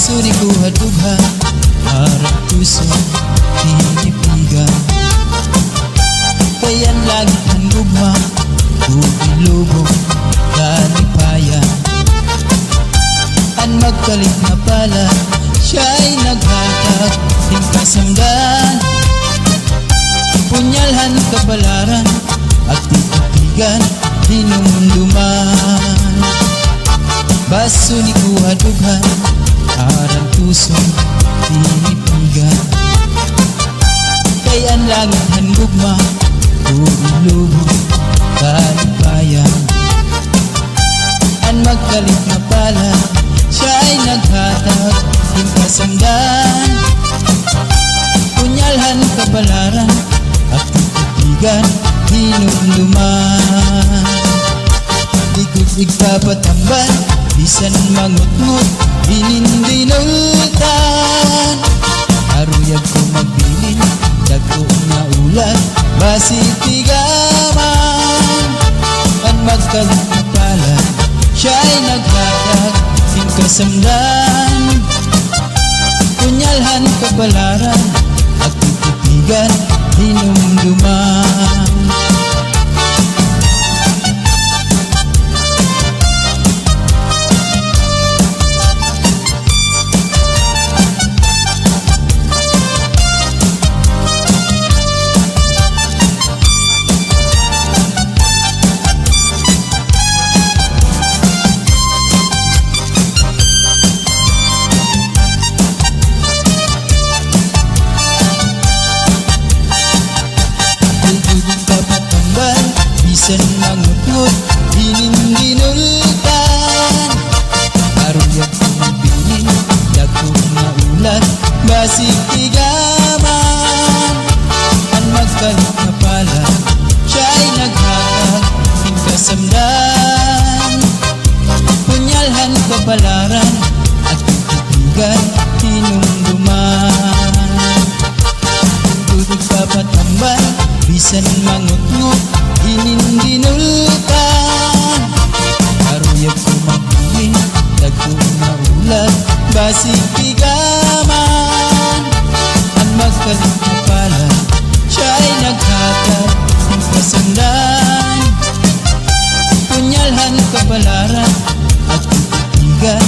Basuri ko hadugha harap puso tinipigan. Kayan lagi ang gugma Bubulubog Dalipayan. An magkalit na pala siya'y naghatag Ting kasamdan Punyalhan kabalaran At titigan Hinumduman. Basuri ko hadugha harap puso tinipigan. Kayan langit han gugma Bubulubog Dalipayan. An magkalit na pala siya'y naghatag Ting kasamdan Punyalhan kabalaran At titigan hinumduman. Ikot igpapatambal bisan mangutngot hinindinultan. Aruyag ko magbilin dagko na ulat basitigaman. An magkalit na pala siya'y naghatag Ting kasamdan Punyalhan kabalaran At titigan hinumduman. Bisan mangutngot hinindinultan. Aruyag ko magbilin dagko na ulat basitigaman. An magkalit na pala siya'y naghatag Ting kasamdan Punyalhan kabalaran At titigan hinumduman. Tudig papatambal bisan mangutngot hinindinultan. Aruyag ko magbilin dagko na ulat basitigaman. Ang magkalit na pala siya'y naghatag Ting kasamdan Punyalhan kabalaran At titigan